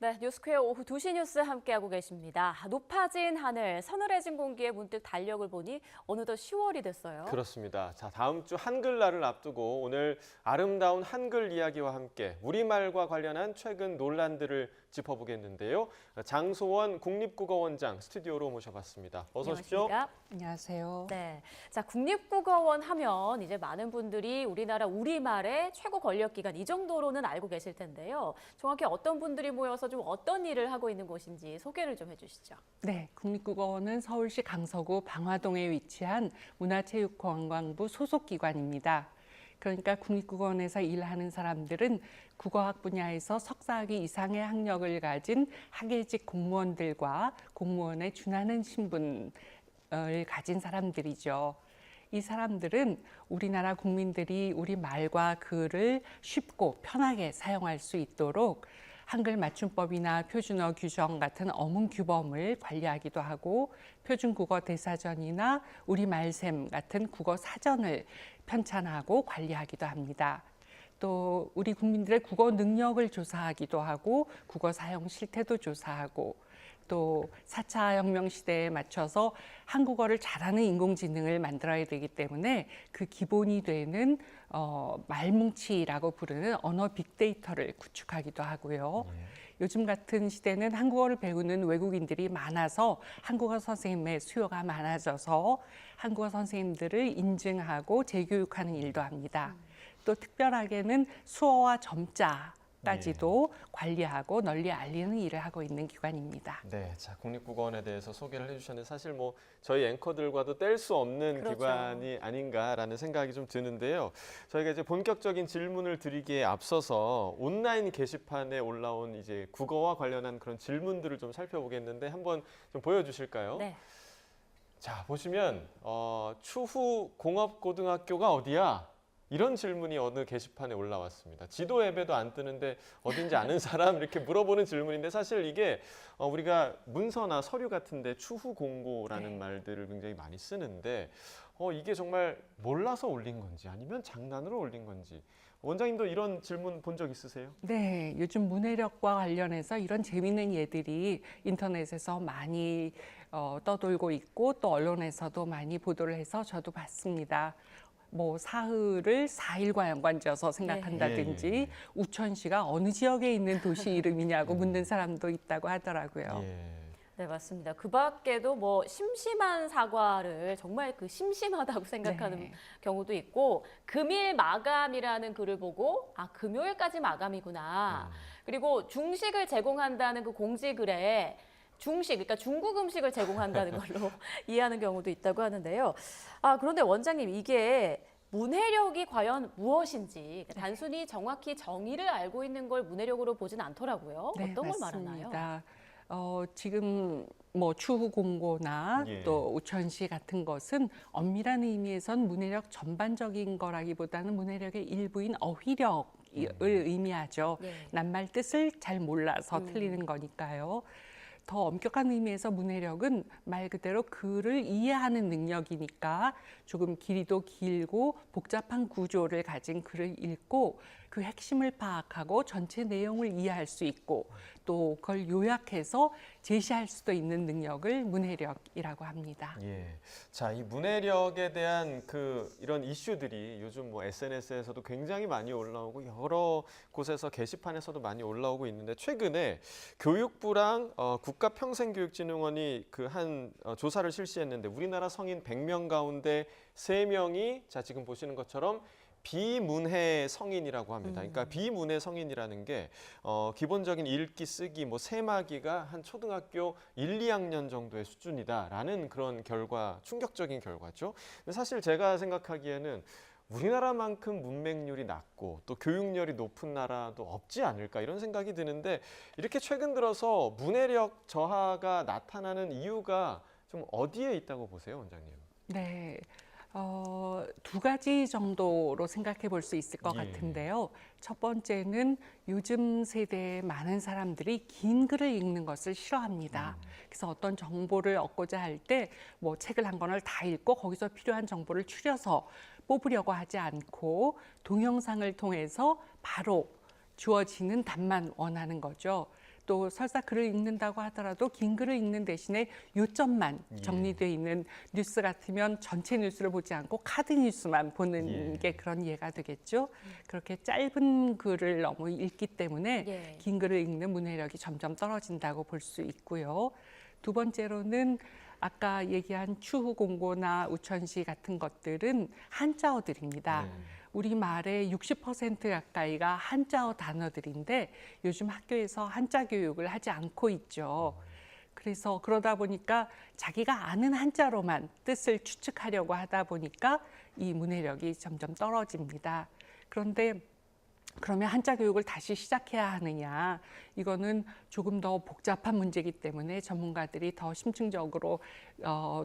네, 뉴스퀘어 오후 2시 뉴스 함께하고 계십니다. 높아진 하늘, 서늘해진 공기에 문득 달력을 보니 어느덧 10월이 됐어요. 그렇습니다. 자, 다음 주 한글날을 앞두고 오늘 아름다운 한글 이야기와 함께 우리말과 관련한 최근 논란들을 짚어보겠는데요. 장소원 국립국어원장 스튜디오로 모셔봤습니다. 어서 오십시오. 안녕하십니까? 안녕하세요. 네, 자, 국립국어원 하면 이제 많은 분들이 우리나라 우리말의 최고 권력기관 이 정도로는 알고 계실 텐데요. 정확히 어떤 분들이 모여서 좀 어떤 일을 하고 있는 곳인지 소개를 좀 해주시죠. 네, 국립국어원은 서울시 강서구 방화동에 위치한 문화체육관광부 소속 기관입니다. 그러니까 국립국어원에서 일하는 사람들은 국어학 분야에서 석사학위 이상의 학력을 가진 학예직 공무원들과 공무원에 준하는 신분을 가진 사람들이죠. 이 사람들은 우리나라 국민들이 우리 말과 글을 쉽고 편하게 사용할 수 있도록 한글 맞춤법이나 표준어 규정 같은 어문 규범을 관리하기도 하고 표준국어 대사전이나 우리말샘 같은 국어 사전을 편찬하고 관리하기도 합니다. 또 우리 국민들의 국어 능력을 조사하기도 하고 국어 사용 실태도 조사하고 또 4차 혁명 시대에 맞춰서 한국어를 잘하는 인공지능을 만들어야 되기 때문에 그 기본이 되는 말뭉치라고 부르는 언어 빅데이터를 구축하기도 하고요. 요즘 같은 시대는 한국어를 배우는 외국인들이 많아서 한국어 선생님의 수요가 많아져서 한국어 선생님들을 인증하고 재교육하는 일도 합니다. 또 특별하게는 수어와 점자까지도 관리하고 널리 알리는 일을 하고 있는 기관입니다. 네, 자, 국립국어원에 대해서 소개를 해주셨는데 사실 뭐 저희 앵커들과도 뗄 수 없는 그렇죠. 기관이 아닌가라는 생각이 좀 드는데요. 저희가 이제 본격적인 질문을 드리기에 앞서서 온라인 게시판에 올라온 이제 국어와 관련한 그런 질문들을 좀 살펴보겠는데 한번 좀 보여주실까요? 네. 자, 보시면 추후 공업고등학교가 어디야? 이런 질문이 어느 게시판에 올라왔습니다. 지도 앱에도 안 뜨는데 어딘지 아는 사람 이렇게 물어보는 질문인데 사실 이게 우리가 문서나 서류 같은데 추후 공고라는 말들을 굉장히 많이 쓰는데 이게 정말 몰라서 올린 건지 아니면 장난으로 올린 건지 원장님도 이런 질문 본 적 있으세요? 네, 요즘 문해력과 관련해서 이런 재미있는 예들이 인터넷에서 많이 떠돌고 있고 또 언론에서도 많이 보도를 해서 저도 봤습니다. 뭐 사흘을 4일과 연관지어서 생각한다든지 예. 우천시가 어느 지역에 있는 도시 이름이냐고 묻는 사람도 있다고 하더라고요. 예. 네, 맞습니다. 그 밖에도 뭐 심심한 사과를 정말 그 심심하다고 생각하는 네. 경우도 있고 금일 마감이라는 글을 보고 아, 금요일까지 마감이구나. 그리고 중식을 제공한다는 그 공지글에 중식, 그러니까 중국 음식을 제공한다는 걸로 이해하는 경우도 있다고 하는데요. 아, 그런데 원장님 이게 문해력이 과연 무엇인지 단순히 정확히 정의를 알고 있는 걸 문해력으로 보진 않더라고요. 네, 어떤 걸 맞습니다. 말하나요? 지금 뭐 추후 공고나 예. 또 우천시 같은 것은 엄밀한 의미에선 문해력 전반적인 거라기보다는 문해력의 일부인 어휘력을 의미하죠. 예. 낱말 뜻을 잘 몰라서 틀리는 거니까요. 더 엄격한 의미에서 문해력은 말 그대로 글을 이해하는 능력이니까 조금 길이도 길고 복잡한 구조를 가진 글을 읽고 그 핵심을 파악하고 전체 내용을 이해할 수 있고 또 그걸 요약해서 제시할 수도 있는 능력을 문해력이라고 합니다. 예. 자, 이 문해력에 대한 이런 이슈들이 요즘 뭐 SNS에서도 굉장히 많이 올라오고 여러 곳에서 게시판에서도 많이 올라오고 있는데 최근에 교육부랑 국가평생교육진흥원이 한 조사를 실시했는데 우리나라 성인 100명 가운데 3명이 자, 지금 보시는 것처럼 비문해 성인이라고 합니다. 그러니까 비문해 성인이라는 게 기본적인 읽기, 쓰기, 뭐 세마기가 한 초등학교 1, 2학년 정도의 수준이다라는 그런 결과, 충격적인 결과죠. 근데 사실 제가 생각하기에는 우리나라만큼 문맹률이 낮고 또 교육열이 높은 나라도 없지 않을까 이런 생각이 드는데 이렇게 최근 들어서 문해력 저하가 나타나는 이유가 좀 어디에 있다고 보세요, 원장님? 네. 두 가지 정도로 생각해 볼 수 있을 것 예. 같은데요. 첫 번째는 요즘 세대의 많은 사람들이 긴 글을 읽는 것을 싫어합니다. 그래서 어떤 정보를 얻고자 할 때 뭐 책을 한 권을 다 읽고 거기서 필요한 정보를 추려서 뽑으려고 하지 않고 동영상을 통해서 바로 주어지는 답만 원하는 거죠. 또 설사 글을 읽는다고 하더라도 긴 글을 읽는 대신에 요점만 정리되어 있는 뉴스 같으면 전체 뉴스를 보지 않고 카드 뉴스만 보는 게 그런 예가 되겠죠. 그렇게 짧은 글을 너무 읽기 때문에 긴 글을 읽는 문해력이 점점 떨어진다고 볼 수 있고요. 두 번째로는 아까 얘기한 추후 공고나 우천시 같은 것들은 한자어들입니다. 우리말의 60% 가까이가 한자어 단어들인데 요즘 학교에서 한자 교육을 하지 않고 있죠. 그래서 그러다 보니까 자기가 아는 한자로만 뜻을 추측하려고 하다 보니까 이 문해력이 점점 떨어집니다. 그런데 그러면 한자 교육을 다시 시작해야 하느냐? 이거는 조금 더 복잡한 문제이기 때문에 전문가들이 더 심층적으로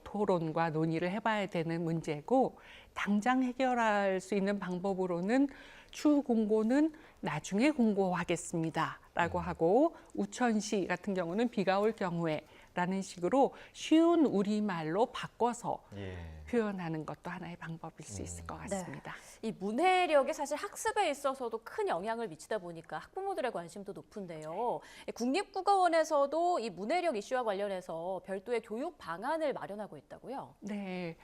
토론과 논의를 해봐야 되는 문제고, 당장 해결할 수 있는 방법으로는 추후 공고는 나중에 공고하겠습니다라고 하고, 우천시 같은 경우는 비가 올 경우에라는 식으로 쉬운 우리말로 바꿔서 표현하는 것도 하나의 방법일 수 있을 것 같습니다. 이 문해력이 사실 학습에 있어서도 큰 영향을 미치다 보니까 학부모들의 관심도 높은데요. 국립국어원에서도 이 문해력 이슈와 관련해서 별도의 교육 방안을 마련하고 있다고요? 네,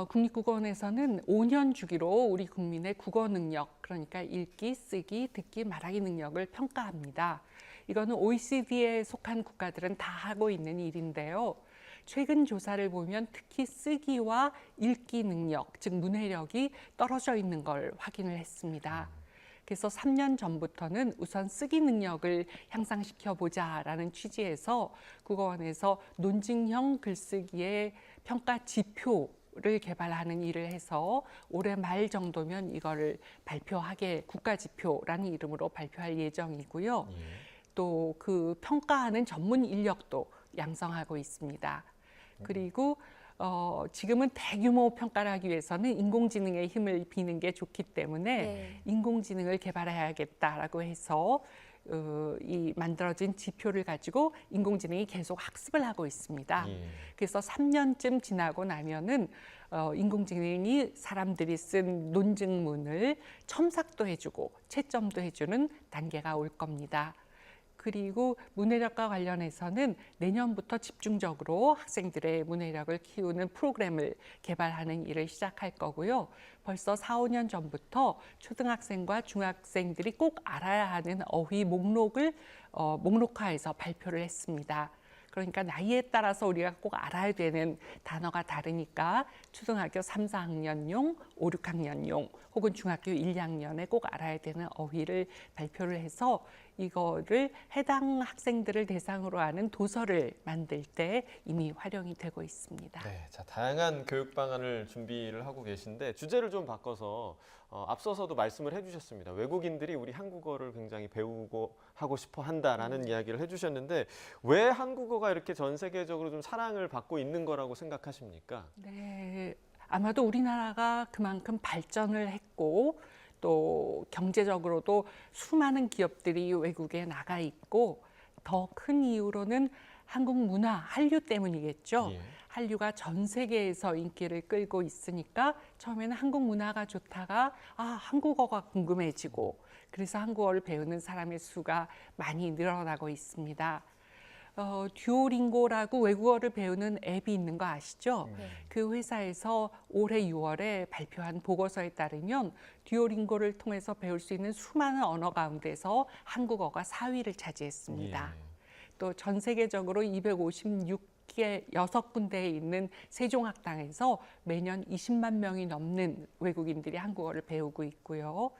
국립국어원에서는 5년 주기로 우리 국민의 국어 능력, 그러니까 읽기, 쓰기, 듣기, 말하기 능력을 평가합니다. 이거는 OECD에 속한 국가들은 다 하고 있는 일인데요. 최근 조사를 보면 특히 쓰기와 읽기 능력, 즉 문해력이 떨어져 있는 걸 확인을 했습니다. 그래서 3년 전부터는 우선 쓰기 능력을 향상시켜 보자라는 취지에서 국어원에서 논증형 글쓰기의 평가 지표를 개발하는 일을 해서 올해 말 정도면 이거를 발표하게, 국가지표라는 이름으로 발표할 예정이고요. 또 그 평가하는 전문 인력도 양성하고 있습니다. 그리고 지금은 대규모 평가를 하기 위해서는 인공지능의 힘을 비는 게 좋기 때문에 인공지능을 개발해야겠다라고 해서 이 만들어진 지표를 가지고 인공지능이 계속 학습을 하고 있습니다. 그래서 3년쯤 지나고 나면은 인공지능이 사람들이 쓴 논증문을 첨삭도 해주고 채점도 해주는 단계가 올 겁니다. 그리고 문해력과 관련해서는 내년부터 집중적으로 학생들의 문해력을 키우는 프로그램을 개발하는 일을 시작할 거고요. 벌써 4, 5년 전부터 초등학생과 중학생들이 꼭 알아야 하는 어휘 목록을 목록화해서 발표를 했습니다. 그러니까 나이에 따라서 우리가 꼭 알아야 되는 단어가 다르니까 초등학교 3, 4학년용, 5, 6학년용 혹은 중학교 1, 2학년에 꼭 알아야 되는 어휘를 발표를 해서 이거를 해당 학생들을 대상으로 하는 도서를 만들 때 이미 활용이 되고 있습니다. 네, 자, 다양한 교육 방안을 준비를 하고 계신데 주제를 좀 바꿔서 앞서서도 말씀을 해주셨습니다. 외국인들이 우리 한국어를 굉장히 배우고 하고 싶어 한다라는 이야기를 해주셨는데 왜 한국어가 이렇게 전 세계적으로 좀 사랑을 받고 있는 거라고 생각하십니까? 네, 아마도 우리나라가 그만큼 발전을 했고 또 경제적으로도 수많은 기업들이 외국에 나가 있고 더 큰 이유로는 한국 문화, 한류 때문이겠죠. 한류가 전 세계에서 인기를 끌고 있으니까 처음에는 한국 문화가 좋다가 한국어가 궁금해지고 그래서 한국어를 배우는 사람의 수가 많이 늘어나고 있습니다. 듀오링고라고 외국어를 배우는 앱이 있는 거 아시죠? 그 회사에서 올해 6월에 발표한 보고서에 따르면 듀오링고를 통해서 배울 수 있는 수많은 언어 가운데서 한국어가 4위를 차지했습니다. 또 전 세계적으로 256개 6군데에 있는 세종학당에서 매년 20만 명이 넘는 외국인들이 한국어를 배우고 있고요.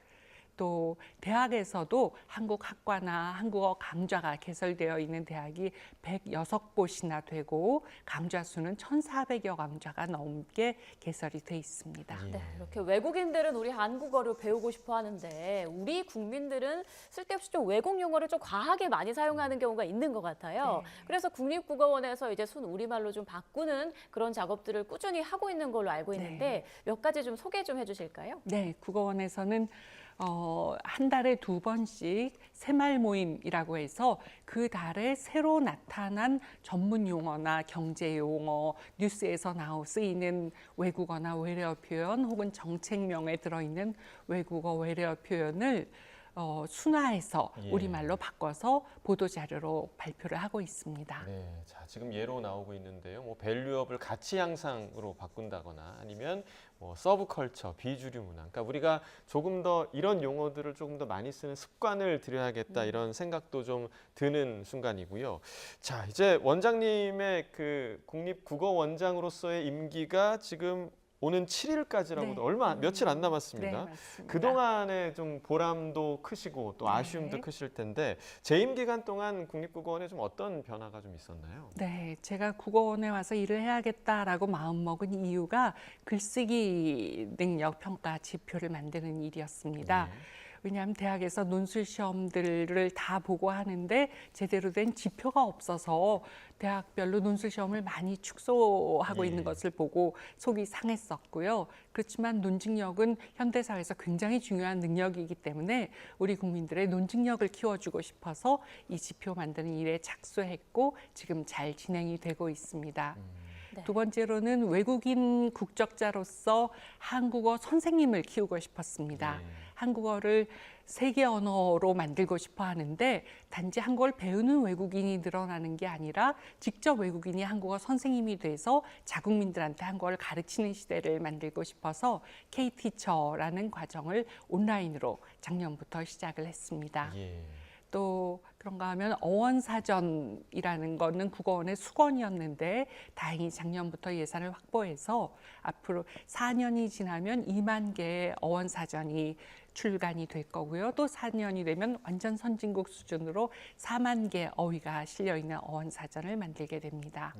또 대학에서도 한국 학과나 한국어 강좌가 개설되어 있는 대학이 106곳이나 되고 강좌 수는 1,400여 강좌가 넘게 개설이 돼 있습니다. 네, 이렇게 외국인들은 우리 한국어를 배우고 싶어 하는데 우리 국민들은 쓸데없이 좀 외국 용어를 좀 과하게 많이 사용하는 경우가 있는 것 같아요. 그래서 국립국어원에서 이제 순 우리말로 좀 바꾸는 그런 작업들을 꾸준히 하고 있는 걸로 알고 있는데 몇 가지 좀 소개 좀 해주실까요? 네, 국어원에서는 한 달에 2번씩 새말 모임이라고 해서 그 달에 새로 나타난 전문 용어나 경제 용어, 뉴스에서 쓰이는 외국어나 외래어 표현 혹은 정책명에 들어있는 외국어 외래어 표현을 순화해서 예. 우리말로 바꿔서 보도 자료로 발표를 하고 있습니다. 네, 자 지금 예로 나오고 있는데요. 뭐 밸류업을 가치 향상으로 바꾼다거나 아니면 뭐 서브컬처, 비주류 문화. 그러니까 우리가 조금 더 이런 용어들을 조금 더 많이 쓰는 습관을 들여야겠다 이런 생각도 좀 드는 순간이고요. 자, 이제 원장님의 그 국립국어원장으로서의 임기가 지금 오는 7일까지라고도 네. 얼마 며칠 안 네, 남았습니다. 맞습니다. 그동안에 좀 보람도 크시고 또 네. 아쉬움도 크실 텐데 재임 기간 동안 국립국어원에 좀 어떤 변화가 좀 있었나요? 네, 제가 국어원에 와서 일을 해야겠다라고 마음먹은 이유가 글쓰기 능력 평가 지표를 만드는 일이었습니다. 예. 왜냐하면 대학에서 논술 시험들을 다 보고 하는데 제대로 된 지표가 없어서 대학별로 논술 시험을 많이 축소하고 예. 있는 것을 보고 속이 상했었고요. 그렇지만 논증력은 현대사회에서 굉장히 중요한 능력이기 때문에 우리 국민들의 논증력을 키워주고 싶어서 이 지표 만드는 일에 착수했고 지금 잘 진행이 되고 있습니다. 네. 두 번째로는 외국인 국적자로서 한국어 선생님을 키우고 싶었습니다. 예. 한국어를 세계 언어로 만들고 싶어 하는데 단지 한국어를 배우는 외국인이 늘어나는 게 아니라 직접 외국인이 한국어 선생님이 돼서 자국민들한테 한국어를 가르치는 시대를 만들고 싶어서 K-티처라는 과정을 온라인으로 작년부터 시작을 했습니다. 예. 또 그런가 하면 어원사전이라는 거는 국어원의 수건이었는데 다행히 작년부터 예산을 확보해서 앞으로 4년이 지나면 2만 개의 어원사전이 출간이 될 거고요. 또 4년이 되면 완전 선진국 수준으로 4만 개 어휘가 실려있는 어원사전을 만들게 됩니다.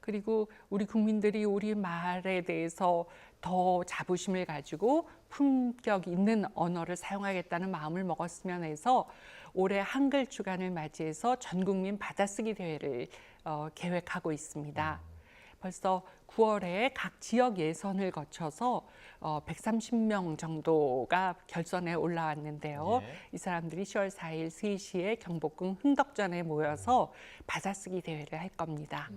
그리고 우리 국민들이 우리 말에 대해서 더 자부심을 가지고 품격 있는 언어를 사용하겠다는 마음을 먹었으면 해서 올해 한글 주간을 맞이해서 전국민 받아쓰기 대회를 계획하고 있습니다. 벌써 9월에 각 지역 예선을 거쳐서 130명 정도가 결선에 올라왔는데요. 예. 이 사람들이 10월 4일 3시에 경복궁 흥덕전에 모여서 받아쓰기 대회를 할 겁니다.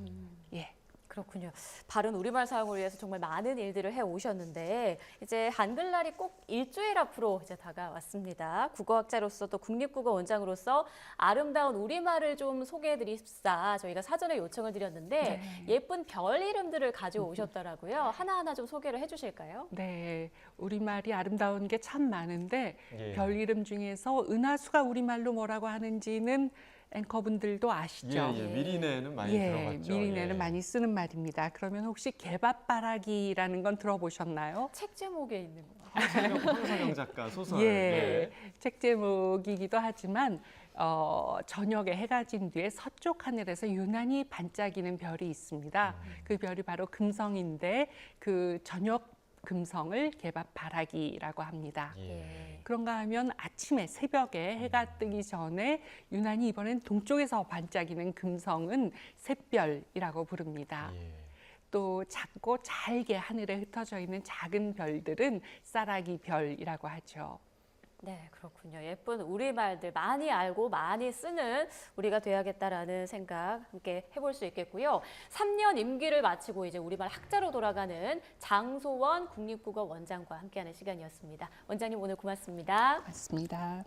예. 그렇군요. 바른 우리말 사용을 위해서 정말 많은 일들을 해 오셨는데 이제 한글날이 꼭 일주일 앞으로 이제 다가왔습니다. 국어학자로서 또 국립국어원장으로서 아름다운 우리말을 좀 소개해드립시다. 저희가 사전에 요청을 드렸는데 네. 예쁜 별 이름들을 가지고 오셨더라고요. 하나하나 좀 소개를 해주실까요? 네, 우리말이 아름다운 게 참 많은데 예. 별 이름 중에서 은하수가 우리말로 뭐라고 하는지는 앵커분들도 아시죠? 예, 예. 미리네는 많이 예, 들어봤죠. 미리네는 예. 많이 쓰는 말입니다. 그러면 혹시 개밥바라기라는 건 들어보셨나요? 책 제목에 있는 거. 황석영 작가 소설. 예, 책 제목이기도 하지만 저녁에 해가 진 뒤에 서쪽 하늘에서 유난히 반짝이는 별이 있습니다. 그 별이 바로 금성인데 그 저녁 금성을 개밥바라기라고 합니다. 예. 그런가 하면 아침에 새벽에 해가 뜨기 전에 유난히 이번엔 동쪽에서 반짝이는 금성은 샛별이라고 부릅니다. 예. 또 작고 잘게 하늘에 흩어져 있는 작은 별들은 쌀아기 별이라고 하죠. 네, 그렇군요. 예쁜 우리말들 많이 알고 많이 쓰는 우리가 돼야겠다라는 생각 함께 해볼 수 있겠고요. 3년 임기를 마치고 이제 우리말 학자로 돌아가는 장소원 국립국어원장과 함께하는 시간이었습니다. 원장님 오늘 고맙습니다. 맞습니다.